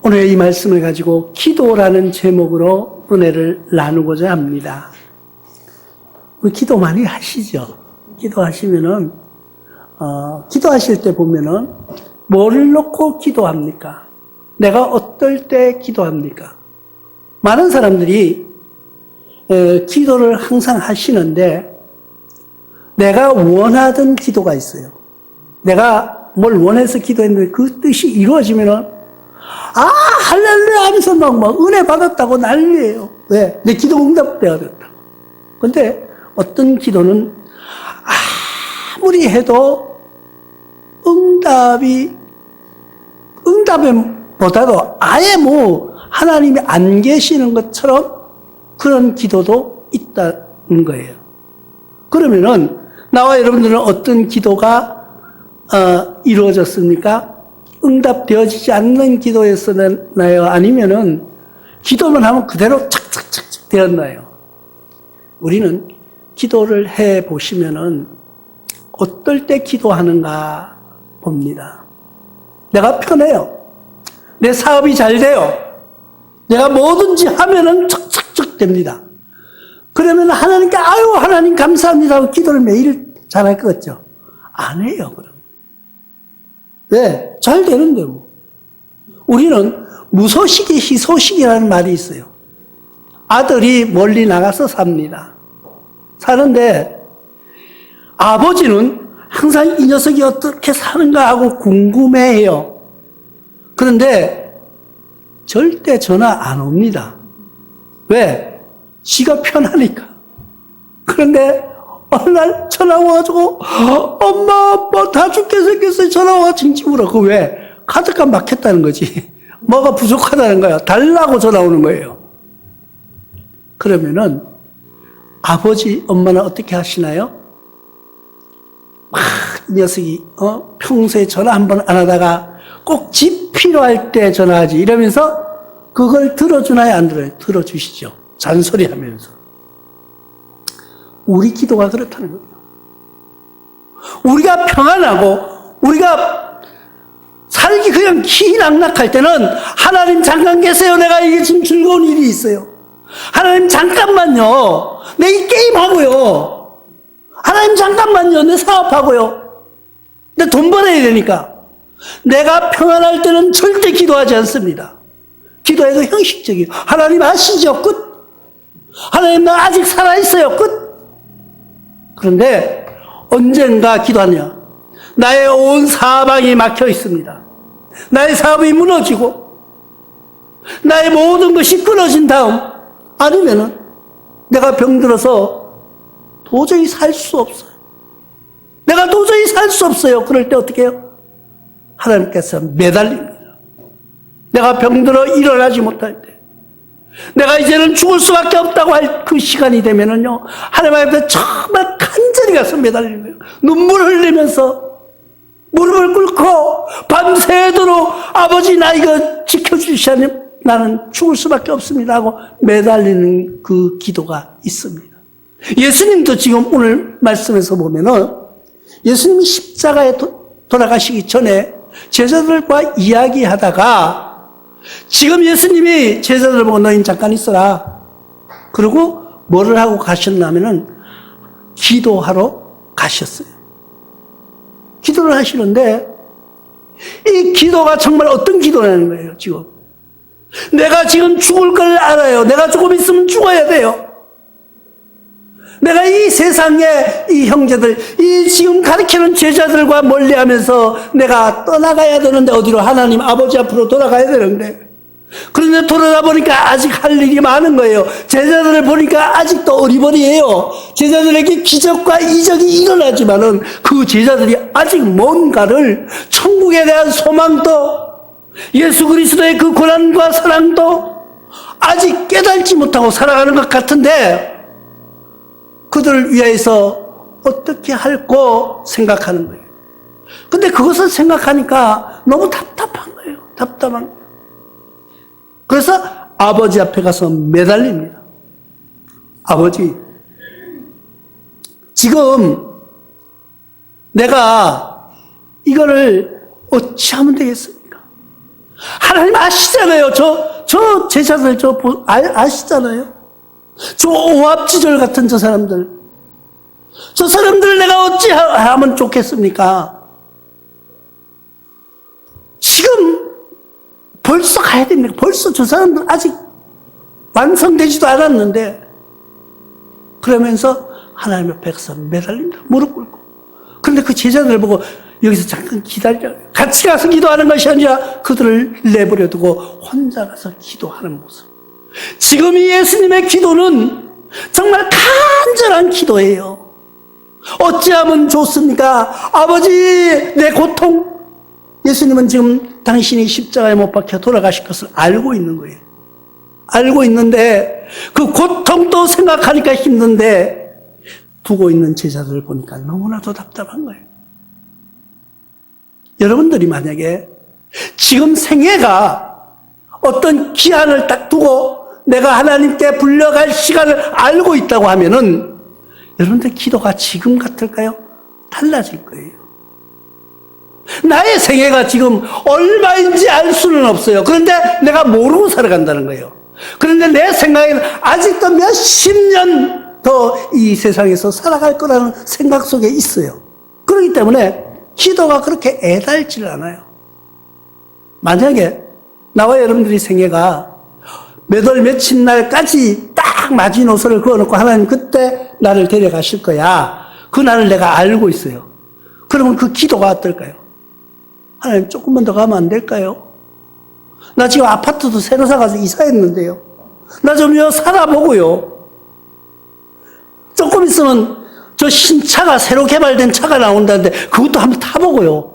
오늘 이 말씀을 가지고 기도라는 제목으로 은혜를 나누고자 합니다. 우리 기도 많이 하시죠? 기도하시면은, 기도하실 때 보면은, 뭐를 놓고 기도합니까? 내가 어떨 때 기도합니까? 많은 사람들이, 기도를 항상 하시는데, 내가 원하던 기도가 있어요. 내가 뭘 원해서 기도했는데 그 뜻이 이루어지면은, 할렐루야 하면서 막 은혜 받았다고 난리예요. 왜? 내 기도 응답되어야 됐다고. 근데 어떤 기도는 아무리 해도 응답보다도 아예 하나님이 안 계시는 것처럼 그런 기도도 있다는 거예요. 그러면은 나와 여러분들은 어떤 기도가 이루어졌습니까? 응답되어지지 않는 기도였었나요? 아니면은 기도만 하면 그대로 착착착착 되었나요? 우리는 기도를 해 보시면은 어떨 때 기도하는가 봅니다. 내가 편해요. 내 사업이 잘 돼요. 내가 뭐든지 하면은 착착착 됩니다. 그러면 하나님께 하나님 감사합니다 하고 기도를 매일 잘할 것 같죠? 안 해요, 그럼. 왜? 잘 되는데 뭐. 우리는 무소식이 희소식이라는 말이 있어요. 아들이 멀리 나가서 삽니다. 사는데 아버지는 항상 이 녀석이 어떻게 사는가 하고 궁금해해요. 그런데 절대 전화 안 옵니다. 왜? 지가 편하니까. 그런데 어느 날 전화 와가지고 엄마 아빠 다 죽게 생겼어요. 전화 와 징징으로. 그 왜? 카드가 막혔다는 거지. 뭐가 부족하다는 거야. 달라고 전화 오는 거예요. 그러면은 아버지 엄마는 어떻게 하시나요? 이 녀석이 평소에 전화 한 번 안 하다가 꼭 집 필요할 때 전화하지 이러면서 그걸 들어주나요? 안 들어요? 들어주시죠. 잔소리하면서. 우리 기도가 그렇다는 거예요. 우리가 평안하고 우리가 살기 그냥 희낙낙할 때는 하나님 잠깐 계세요. 내가 이게 지금 즐거운 일이 있어요. 하나님 잠깐만요. 내 이 게임하고요. 하나님 잠깐만요. 내 사업하고요. 내 돈 벌어야 되니까. 내가 평안할 때는 절대 기도하지 않습니다. 기도해도 형식적이에요. 하나님 아시죠? 끝. 하나님 나 아직 살아있어요. 끝. 그런데 언젠가 기도하냐? 나의 온 사방이 막혀 있습니다. 나의 사업이 무너지고 나의 모든 것이 끊어진 다음 아니면은 내가 병들어서 도저히 살 수 없어요. 내가 도저히 살 수 없어요. 그럴 때 어떻게 해요? 하나님께서 매달립니다. 내가 병들어 일어나지 못할 때 내가 이제는 죽을 수밖에 없다고 할 그 시간이 되면은요, 하나님 앞에 정말 간절히 가서 매달리는 거예요. 눈물을 흘리면서 무릎을 꿇고 밤새도록 아버지 나 이거 지켜주시면 나는 죽을 수밖에 없습니다 하고 매달리는 그 기도가 있습니다. 예수님도 지금 오늘 말씀에서 보면은 예수님이 십자가에 돌아가시기 전에 제자들과 이야기하다가 지금 예수님이 제자들을 보고 너희는 잠깐 있어라. 그리고 뭐를 하고 가셨냐면은 기도하러 가셨어요. 기도를 하시는데 이 기도가 정말 어떤 기도라는 거예요, 지금. 내가 지금 죽을 걸 알아요. 내가 조금 있으면 죽어야 돼요. 내가 이 세상에 이 형제들, 이 지금 가르치는 제자들과 멀리하면서 내가 떠나가야 되는데 어디로? 하나님 아버지 앞으로 돌아가야 되는데. 그런데 돌아가 보니까 아직 할 일이 많은 거예요. 제자들을 보니까 아직도 어리버리해요. 제자들에게 기적과 이적이 일어나지만은 그 제자들이 아직 뭔가를 천국에 대한 소망도 예수 그리스도의 그 고난과 사랑도 아직 깨달지 못하고 살아가는 것 같은데 그들을 위해서 어떻게 할고 생각하는 거예요. 근데 그것을 생각하니까 너무 답답한 거예요. 답답한 거예요. 그래서 아버지 앞에 가서 매달립니다. 아버지, 지금 내가 이거를 어찌하면 되겠습니까? 하나님 아시잖아요. 저 제자들 아시잖아요. 저 오합지졸 같은 저 사람들. 저 사람들을 내가 어찌 하면 좋겠습니까? 지금 벌써 가야 됩니까? 벌써 저 사람들 아직 완성되지도 않았는데, 그러면서 하나님 앞에 가서 매달립니다. 무릎 꿇고. 그런데 그 제자들 보고 여기서 잠깐 기다려. 같이 가서 기도하는 것이 아니라 그들을 내버려 두고 혼자 가서 기도하는 모습. 지금 이 예수님의 기도는 정말 간절한 기도예요. 어찌하면 좋습니까? 아버지, 내 고통. 예수님은 지금 당신이 십자가에 못 박혀 돌아가실 것을 알고 있는 거예요. 알고 있는데 그 고통도 생각하니까 힘든데 두고 있는 제자들을 보니까 너무나도 답답한 거예요. 여러분들이 만약에 지금 생애가 어떤 기한을 딱 두고 내가 하나님께 불려갈 시간을 알고 있다고 하면은 여러분들 기도가 지금 같을까요? 달라질 거예요. 나의 생애가 지금 얼마인지 알 수는 없어요. 그런데 내가 모르고 살아간다는 거예요. 그런데 내 생각에는 아직도 몇십 년 더 이 세상에서 살아갈 거라는 생각 속에 있어요. 그렇기 때문에 기도가 그렇게 애달지를 않아요. 만약에 나와 여러분들이 생애가 몇 월 며칠 날까지 딱 마지노선을 그어놓고 하나님 그때 나를 데려가실 거야. 그 날을 내가 알고 있어요. 그러면 그 기도가 어떨까요? 하나님 조금만 더 가면 안 될까요? 나 지금 아파트도 새로 사가서 이사했는데요. 나 좀 살아보고요. 조금 있으면 저 신차가 새로 개발된 차가 나온다는데 그것도 한번 타보고요.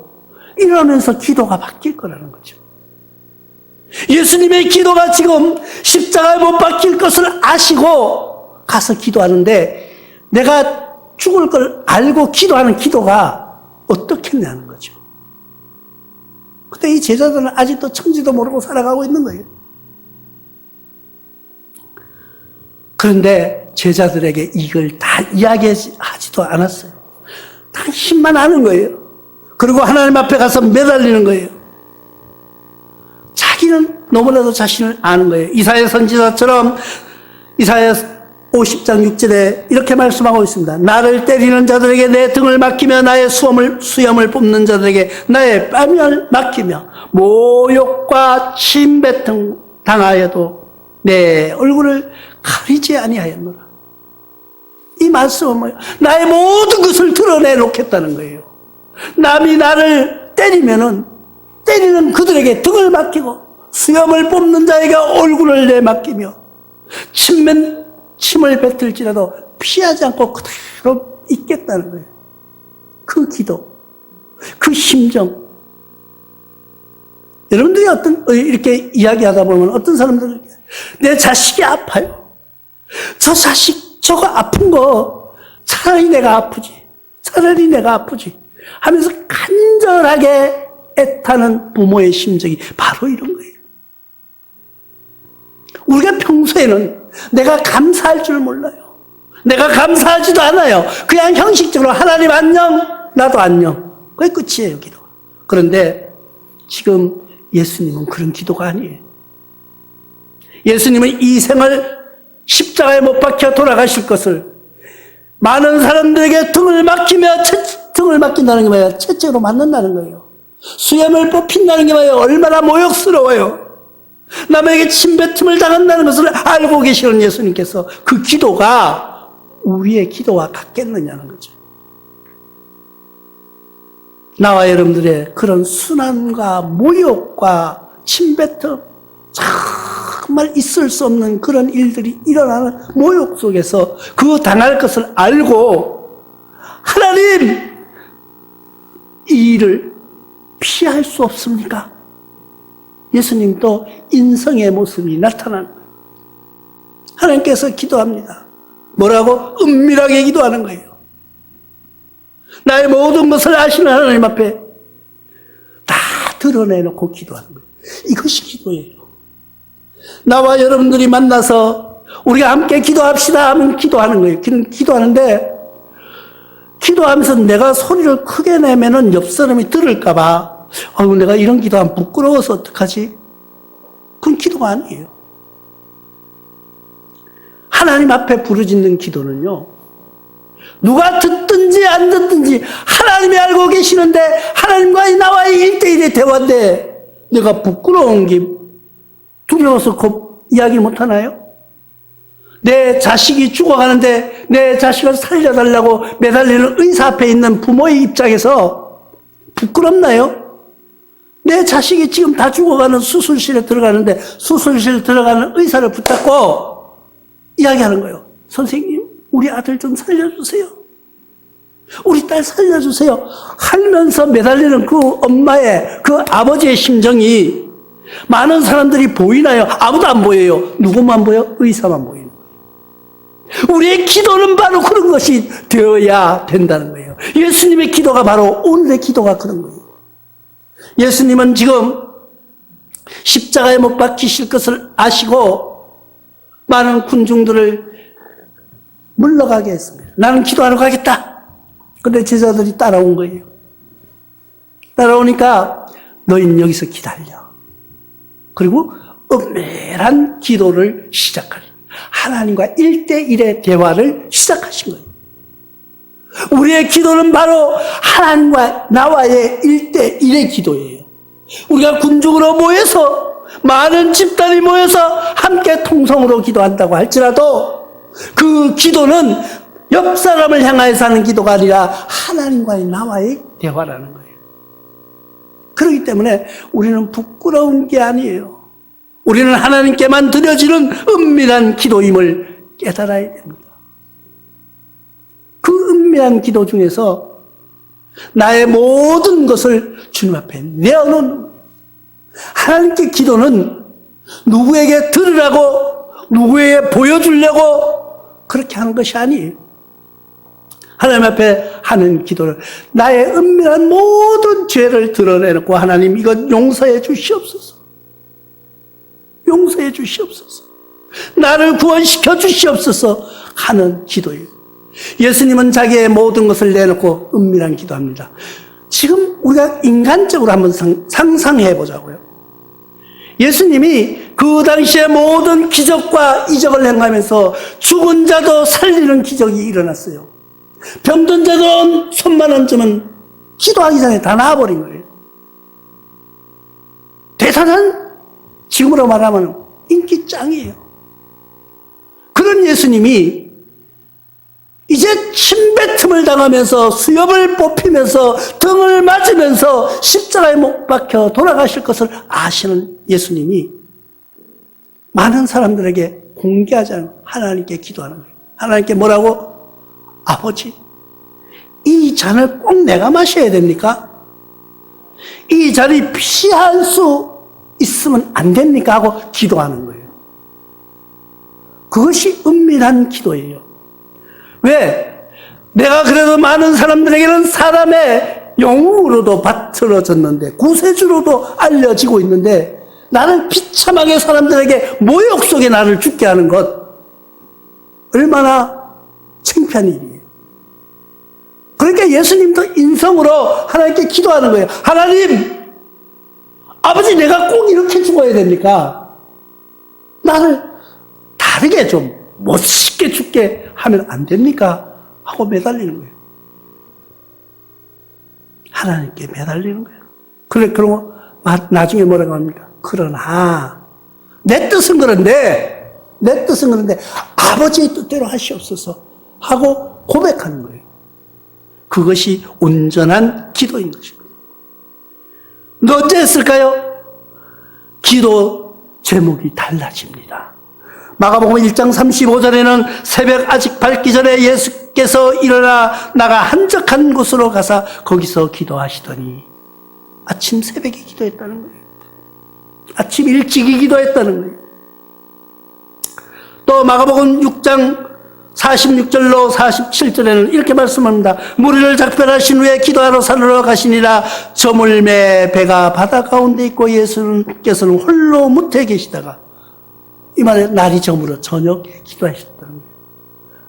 이러면서 기도가 바뀔 거라는 거죠. 예수님의 기도가 지금 십자가에 못 박힐 것을 아시고 가서 기도하는데 내가 죽을 걸 알고 기도하는 기도가 어떻겠냐는 거죠. 근데 이 제자들은 아직도 천지도 모르고 살아가고 있는 거예요. 그런데 제자들에게 이걸 다 이야기하지도 않았어요. 당신만 아는 거예요. 그리고 하나님 앞에 가서 매달리는 거예요. 자기는 너무나도 자신을 아는 거예요. 이사야 선지자처럼 이사야 50장 6절에 이렇게 말씀하고 있습니다. 나를 때리는 자들에게 내 등을 맡기며 나의 수염을 뽑는 자들에게 나의 뺨을 맡기며 모욕과 침뱉음 당하여도 내 얼굴을 가리지 아니하였노라. 이 말씀은 뭐예요? 나의 모든 것을 드러내놓겠다는 거예요. 남이 나를 때리면은 때리는 그들에게 등을 맡기고 수염을 뽑는 자에게 얼굴을 내맡기며 침을 뱉을지라도 피하지 않고 그대로 있겠다는 거예요. 그 기도, 그 심정. 여러분들이 이렇게 이야기하다 보면 어떤 사람들은 내 자식이 아파요. 저 자식 저거 아픈 거 차라리 내가 아프지 하면서 간절하게 애타는 부모의 심정이 바로 이런 거예요. 우리가 평소에는 내가 감사할 줄 몰라요. 내가 감사하지도 않아요. 그냥 형식적으로 하나님 안녕, 나도 안녕. 그게 끝이에요, 기도. 그런데 지금 예수님은 그런 기도가 아니에요. 예수님은 이 생을 십자가에 못 박혀 돌아가실 것을 많은 사람들에게 등을 맡긴다는 게 뭐예요? 채찍으로 맞는다는 거예요. 수염을 뽑힌다는 게 뭐예요? 얼마나 모욕스러워요. 남에게 침뱉음을 당한다는 것을 알고 계시는 예수님께서 그 기도가 우리의 기도와 같겠느냐는 거죠. 나와 여러분들의 그런 순환과 모욕과 침뱉음, 정말 있을 수 없는 그런 일들이 일어나는 모욕 속에서 그 당할 것을 알고 하나님, 이 일을 피할 수 없습니까? 예수님도 인성의 모습이 나타나는 거예요. 하나님께서 기도합니다. 뭐라고? 은밀하게 기도하는 거예요. 나의 모든 것을 아시는 하나님 앞에 다 드러내놓고 기도하는 거예요. 이것이 기도예요. 나와 여러분들이 만나서 우리가 함께 기도합시다 하면 기도하는 거예요. 기도하는데 기도하면서 내가 소리를 크게 내면은 옆 사람이 들을까봐 아유, 내가 이런 기도하면 부끄러워서 어떡하지? 그건 기도가 아니에요. 하나님 앞에 부르짖는 기도는요, 누가 듣든지 안 듣든지 하나님이 알고 계시는데 하나님과 나와의 1대1의 대화인데 내가 부끄러운 게 두려워서 이야기 못하나요? 내 자식이 죽어가는데 내 자식을 살려달라고 매달리는 의사 앞에 있는 부모의 입장에서 부끄럽나요? 내 자식이 지금 다 죽어가는 수술실에 들어가는데 수술실 들어가는 의사를 붙잡고 이야기하는 거예요. 선생님, 우리 아들 좀 살려주세요. 우리 딸 살려주세요. 하면서 매달리는 그 엄마의, 그 아버지의 심정이 많은 사람들이 보이나요? 아무도 안 보여요. 누구만 보여? 의사만 보이는 거예요. 우리의 기도는 바로 그런 것이 되어야 된다는 거예요. 예수님의 기도가 바로 오늘의 기도가 그런 거예요. 예수님은 지금 십자가에 못 박히실 것을 아시고 많은 군중들을 물러가게 했습니다. 나는 기도하러 가겠다. 근데 제자들이 따라온 거예요. 따라오니까 너희는 여기서 기다려. 그리고 은밀한 기도를 시작하니 하나님과 1대1의 대화를 시작하신 거예요. 우리의 기도는 바로 하나님과 나와의 1대1의 기도예요. 우리가 군중으로 모여서 많은 집단이 모여서 함께 통성으로 기도한다고 할지라도 그 기도는 옆 사람을 향하여서 하는 기도가 아니라 하나님과의 나와의 대화라는 거예요. 그렇기 때문에 우리는 부끄러운 게 아니에요. 우리는 하나님께만 드려지는 은밀한 기도임을 깨달아야 됩니다. 그 은밀한 기도 중에서 나의 모든 것을 주님 앞에 내어놓는 거예요. 하나님께 기도는 누구에게 들으라고 누구에게 보여주려고 그렇게 하는 것이 아니에요. 하나님 앞에 하는 기도를 나의 은밀한 모든 죄를 드러내놓고 하나님 이건 용서해 주시옵소서. 용서해 주시옵소서. 나를 구원시켜 주시옵소서 하는 기도예요. 예수님은 자기의 모든 것을 내놓고 은밀한 기도합니다. 지금 우리가 인간적으로 한번 상상해 보자고요. 예수님이 그 당시에 모든 기적과 이적을 행하면서 죽은 자도 살리는 기적이 일어났어요. 병든 자도 손만 얹으면 기도하기 전에 다 나아버린 거예요. 대단한, 지금으로 말하면 인기 짱이에요. 그런 예수님이 이제 침뱉음을 당하면서 수염을 뽑히면서 등을 맞으면서 십자가에 못 박혀 돌아가실 것을 아시는 예수님이 많은 사람들에게 공개하지 않고 하나님께 기도하는 거예요. 하나님께 뭐라고? 아버지, 이 잔을 꼭 내가 마셔야 됩니까? 이 잔이 피할 수 있으면 안 됩니까? 하고 기도하는 거예요. 그것이 은밀한 기도예요. 왜? 내가 그래도 많은 사람들에게는 사람의 영웅으로도 받들어졌는데 구세주로도 알려지고 있는데 나를 비참하게 사람들에게 모욕 속에 나를 죽게 하는 것 얼마나 창피한 일이에요. 그러니까 예수님도 인성으로 하나님께 기도하는 거예요. 하나님, 아버지 내가 꼭 이렇게 죽어야 됩니까? 나를 다르게 좀 멋있게 죽게 하면 안 됩니까? 하고 매달리는 거예요. 하나님께 매달리는 거예요. 그러고 나중에 뭐라고 합니까? 그러나 내 뜻은 그런데 아버지의 뜻대로 하시옵소서 하고 고백하는 거예요. 그것이 온전한 기도인 것입니다. 근데 어째 했을까요? 기도 제목이 달라집니다. 마가복음 1장 35절에는 새벽 아직 밝기 전에 예수께서 일어나 나가 한적한 곳으로 가서 거기서 기도하시더니 아침 새벽에 기도했다는 거예요. 아침 일찍이 기도했다는 거예요. 또 마가복음 6장 46절로 47절에는 이렇게 말씀합니다. 무리를 작별하신 후에 기도하러 산으로 가시니라. 저물매 배가 바다 가운데 있고 예수님께서는 홀로 무태에 계시다가 이 말에 날이 저물어 저녁에 기도하셨다는 거예요.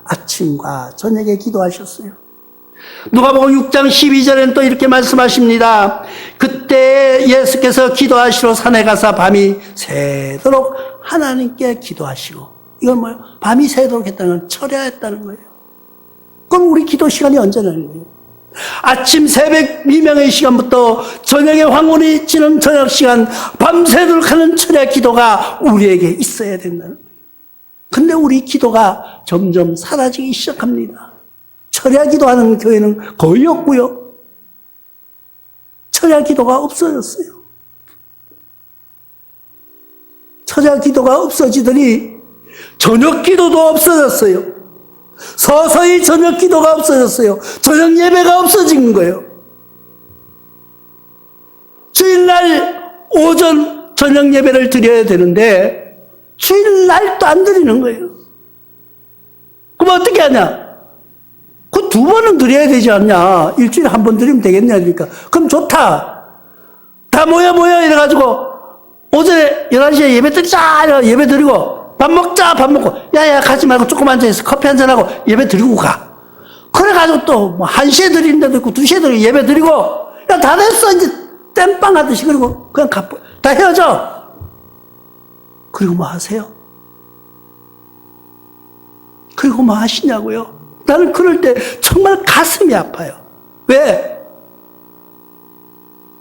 아침과 저녁에 기도하셨어요. 누가복음 6장 12절에는 또 이렇게 말씀하십니다. 그때 예수께서 기도하시러 산에 가사 밤이 새도록 하나님께 기도하시고, 이건 뭐예요? 밤이 새도록 했다는 건 철야했다는 거예요. 그럼 우리 기도 시간이 언제라는 거예요? 아침 새벽 미명의 시간부터 저녁의 황혼이 지는 저녁 시간, 밤새도록 하는 철야 기도가 우리에게 있어야 된다는 거예요. 근데 우리 기도가 점점 사라지기 시작합니다. 철야 기도하는 교회는 거의 없고요. 철야 기도가 없어졌어요. 철야 기도가 없어지더니 저녁 기도도 없어졌어요. 서서히 저녁 기도가 없어졌어요. 저녁 예배가 없어진 거예요. 주일날 오전 저녁 예배를 드려야 되는데 주일날도 안 드리는 거예요. 그럼 어떻게 하냐? 그 두 번은 드려야 되지 않냐? 일주일에 한 번 드리면 되겠냐? 그러니까. 그럼 좋다. 다 모여 이래가지고 오전에 11시에 예배 드리자! 예배 드리고 밥 먹자! 밥 먹고 야야 가지 말고 조금 앉아있어. 커피 한잔하고 예배 드리고 가. 그래가지고 또 뭐 1시에 드리는 데도 있고 2시에 드리고 예배 드리고 야 다 됐어. 이제 땜빵 하듯이. 그리고 그냥 다 헤어져. 그리고 뭐 하세요? 그리고 뭐 하시냐고요? 나는 그럴 때 정말 가슴이 아파요. 왜?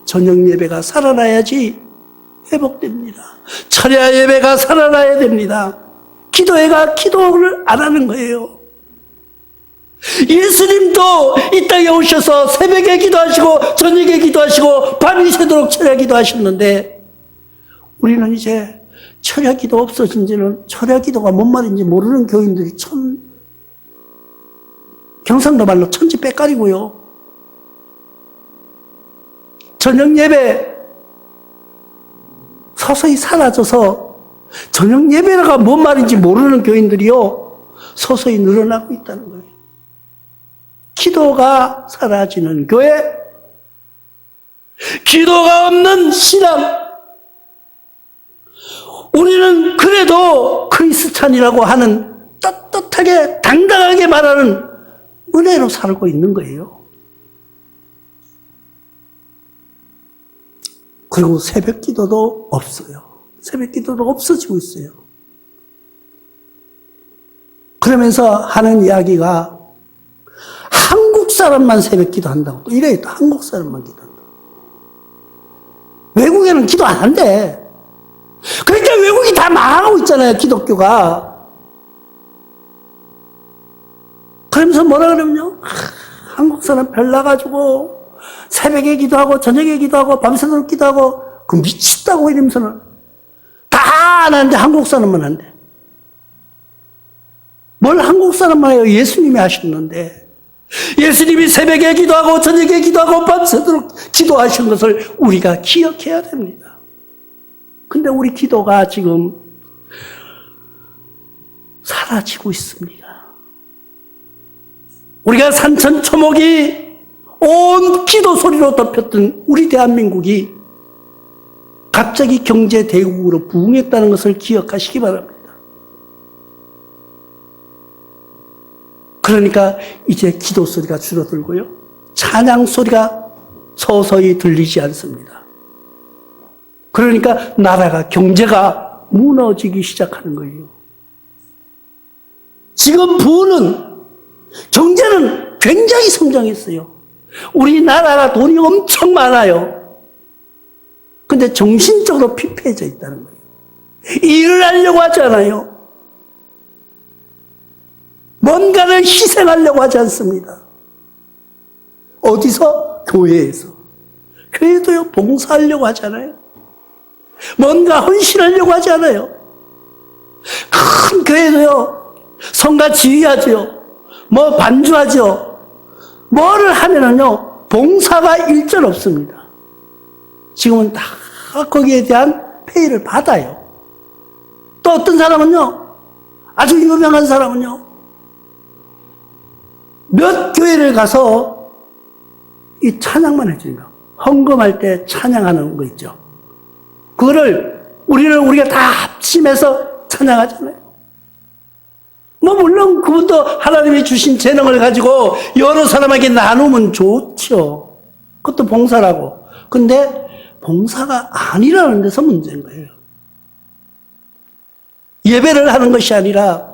저녁 예배가 살아나야지 회복됩니다. 철야 예배가 살아나야 됩니다. 기도회가 기도를 안 하는 거예요. 예수님도 이 땅에 오셔서 새벽에 기도하시고 저녁에 기도하시고 밤이 새도록 철야 기도하셨는데 우리는 이제 철야 기도 없어진 지는 철야 기도가 뭔 말인지 모르는 교인들이 경상도 말로 천지 빽깔이고요. 저녁 예배 서서히 사라져서 저녁 예배가 뭔 말인지 모르는 교인들이요 서서히 늘어나고 있다는 거예요. 기도가 사라지는 교회, 기도가 없는 신앙. 우리는 그래도 크리스찬이라고 하는 떳떳하게 당당하게 말하는 은혜로 살고 있는 거예요. 그리고 새벽 기도도 없어요. 새벽 기도도 없어지고 있어요. 그러면서 하는 이야기가 한국 사람만 새벽 기도한다고. 또 이래요. 또 한국 사람만 기도한다고. 외국에는 기도 안 한대. 그러니까 외국이 다 망하고 있잖아요. 기독교가. 그러면서 뭐라 그러면요? 한국 사람 별나가지고 새벽에 기도하고 저녁에 기도하고 밤새도록 기도하고 그 미쳤다고 이러면서는 다 안 하는데 한국 사람만 한대. 뭘 한국 사람만 해요? 예수님이 하셨는데. 예수님이 새벽에 기도하고 저녁에 기도하고 밤새도록 기도하신 것을 우리가 기억해야 됩니다. 근데 우리 기도가 지금 사라지고 있습니다. 우리가 산천초목이 온 기도 소리로 덮였던 우리 대한민국이 갑자기 경제 대국으로 부흥했다는 것을 기억하시기 바랍니다. 그러니까 이제 기도 소리가 줄어들고요. 찬양 소리가 서서히 들리지 않습니다. 그러니까 나라가 경제가 무너지기 시작하는 거예요. 지금 부는 경제는 굉장히 성장했어요. 우리나라가 돈이 엄청 많아요. 근데 정신적으로 피폐해져 있다는 거예요. 일을 하려고 하지 않아요. 뭔가를 희생하려고 하지 않습니다. 어디서? 교회에서. 교회도요, 봉사하려고 하잖아요. 뭔가 헌신하려고 하지 않아요. 큰 교회도요, 성가 지휘하죠. 뭐 반주하죠. 뭐를 하면은요, 봉사가 일절 없습니다. 지금은 다 거기에 대한 페이를 받아요. 또 어떤 사람은요, 아주 유명한 사람은요, 몇 교회를 가서 이 찬양만 해줍니다. 헌금할 때 찬양하는 거 있죠. 그거를 우리가 다 합심해서 찬양하잖아요. 뭐 물론 그분도 하나님이 주신 재능을 가지고 여러 사람에게 나누면 좋죠. 그것도 봉사라고. 근데 봉사가 아니라는 데서 문제인 거예요. 예배를 하는 것이 아니라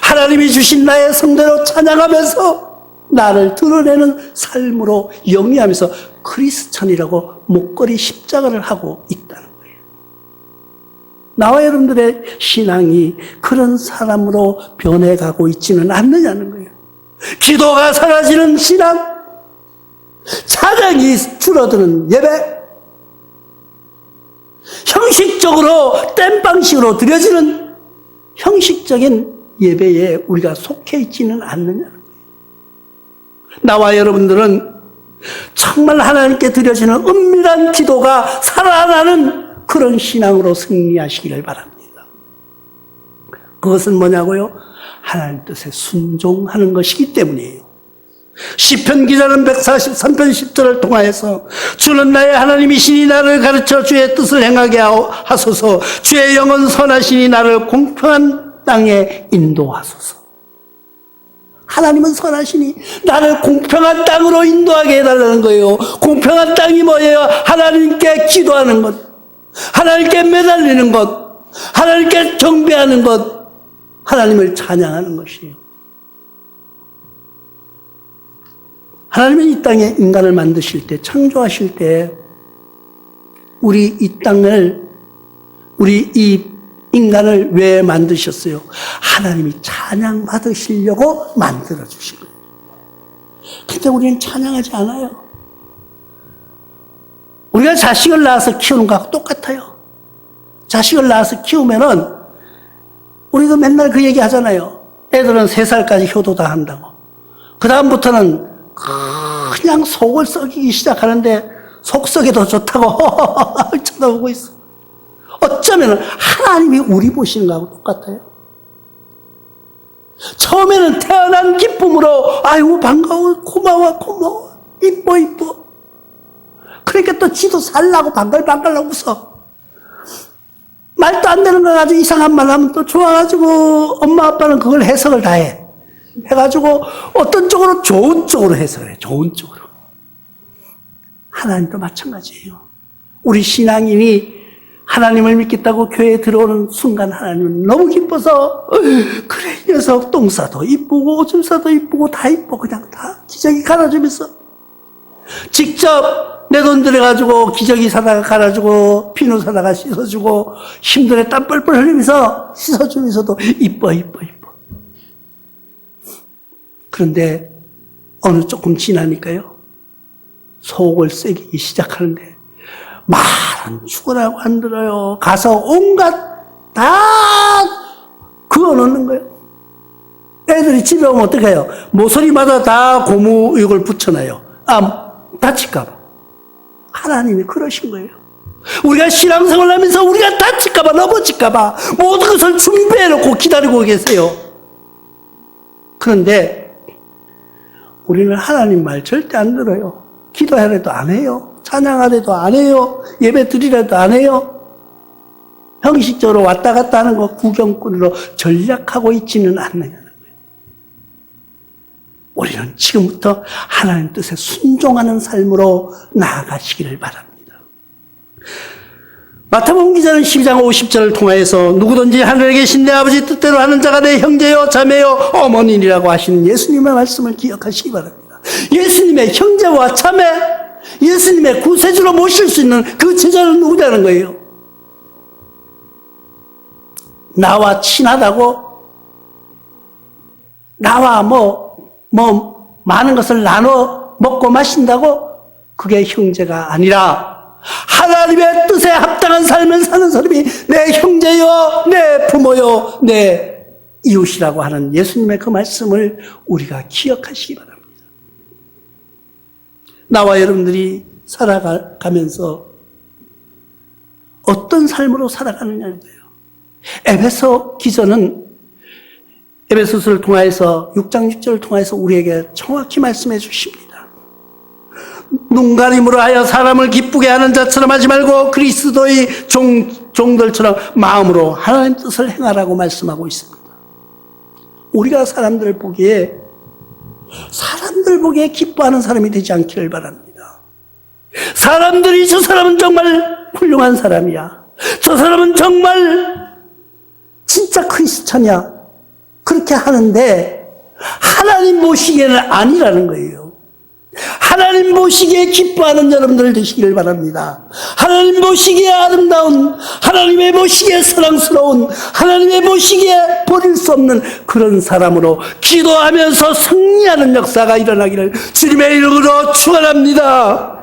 하나님이 주신 나의 성대로 찬양하면서 나를 드러내는 삶으로 영위하면서 크리스찬이라고 목걸이 십자가를 하고 있다는 거예요. 나와 여러분들의 신앙이 그런 사람으로 변해가고 있지는 않느냐는 거예요. 기도가 사라지는 신앙, 찬양이 줄어드는 예배, 형식적으로 땜빵식으로 드려지는 형식적인 예배에 우리가 속해 있지는 않느냐는 거예요. 나와 여러분들은 정말 하나님께 드려지는 은밀한 기도가 살아나는 그런 신앙으로 승리하시기를 바랍니다. 그것은 뭐냐고요? 하나님 뜻에 순종하는 것이기 때문이에요. 시편 기자는 143편 10절을 통하여서 주는 나의 하나님이시니 나를 가르쳐 주의 뜻을 행하게 하소서. 주의 영은 선하시니 나를 공평한 땅에 인도하소서. 하나님은 선하시니 나를 공평한 땅으로 인도하게 해달라는 거예요. 공평한 땅이 뭐예요? 하나님께 기도하는 것, 하나님께 매달리는 것, 하나님께 경배하는 것, 하나님을 찬양하는 것이에요. 하나님은 이 땅에 인간을 만드실 때, 창조하실 때 우리 이 인간을 왜 만드셨어요? 하나님이 찬양 받으시려고 만들어 주신 거예요. 근데 우리는 찬양하지 않아요. 우리가 자식을 낳아서 키우는 거하고 똑같아요. 자식을 낳아서 키우면은 우리도 맨날 그 얘기 하잖아요. 애들은 3살까지 효도 다 한다고. 그 다음부터는 그냥 속을 썩이기 시작하는데 속 썩여도 좋다고 쳐다보고 있어. 어쩌면 하나님이 우리 보시는 거하고 똑같아요. 처음에는 태어난 기쁨으로 아이고 반가워, 고마워, 이뻐. 그러니까 또 지도 살라고 방글방글 웃어. 말도 안 되는 거 가지고 이상한 말 하면 또 좋아가지고 엄마 아빠는 그걸 해석을 다 해. 해가지고 어떤 쪽으로? 좋은 쪽으로 해석해. 좋은 쪽으로. 하나님도 마찬가지예요. 우리 신앙인이 하나님을 믿겠다고 교회에 들어오는 순간 하나님은 너무 기뻐서 그래 이 녀석 똥 싸도 이쁘고 오줌 싸도 이쁘고 다 이뻐 그냥 다 기저귀 갈아주면서 직접 내 돈 들여가지고 기저귀 사다가 갈아주고 비누 사다가 씻어주고 힘들에 땀 뻘뻘 흘리면서 씻어주면서도 이뻐. 그런데 어느 조금 지나니까요 속을 썩이기 시작하는데 말은 죽으라고 안 들어요. 가서 온갖 다 그어놓는 거예요. 애들이 집에 오면 어떻게 해요? 모서리마다 다 고무 이걸 붙여놔요. 다칠까봐. 하나님이 그러신 거예요. 우리가 신앙생활을 하면서 우리가 다칠까봐 넘어질까봐 모든 것을 준비해놓고 기다리고 계세요. 그런데 우리는 하나님 말 절대 안 들어요. 기도하래도 안 해요. 찬양하래도 안 해요. 예배 드리래도 안 해요. 형식적으로 왔다 갔다 하는 거 구경꾼으로 전략하고 있지는 않느냐는 거예요. 우리는 지금부터 하나님 뜻에 순종하는 삶으로 나아가시기를 바랍니다. 마태복음 기자는 12장 50절을 통하여서 누구든지 하늘에 계신 내 아버지 뜻대로 하는 자가 내 형제요 자매요 어머니라고 하시는 예수님의 말씀을 기억하시기 바랍니다. 예수님의 형제와 자매, 예수님의 구세주로 모실 수 있는 그 제자는 누구냐는 거예요. 나와 친하다고, 나와 많은 것을 나눠 먹고 마신다고, 그게 형제가 아니라 하나님의 뜻에 합당한 삶을 사는 사람이 내 형제요, 내 부모요, 내 이웃이라고 하는 예수님의 그 말씀을 우리가 기억하시기 바랍니다. 나와 여러분들이 살아가면서 어떤 삶으로 살아가느냐는 거예요. 에베소 기자는 에베소서를 통하여서 6장 6절을 통하여서 우리에게 정확히 말씀해 주십니다. 눈가림으로 하여 사람을 기쁘게 하는 자처럼 하지 말고 그리스도의 종들처럼 마음으로 하나님 뜻을 행하라고 말씀하고 있습니다. 우리가 사람들 보기에 기뻐하는 사람이 되지 않기를 바랍니다. 사람들이 저 사람은 정말 훌륭한 사람이야, 저 사람은 정말 진짜 크리스찬이야, 그렇게 하는데 하나님 보시기에는 아니라는 거예요. 하나님 보시기에 기뻐하는 여러분들 되시기를 바랍니다. 하나님 보시기에 아름다운, 하나님의 보시기에 사랑스러운, 하나님의 보시기에 버릴 수 없는 그런 사람으로 기도하면서 승리하는 역사가 일어나기를 주님의 이름으로 축원합니다.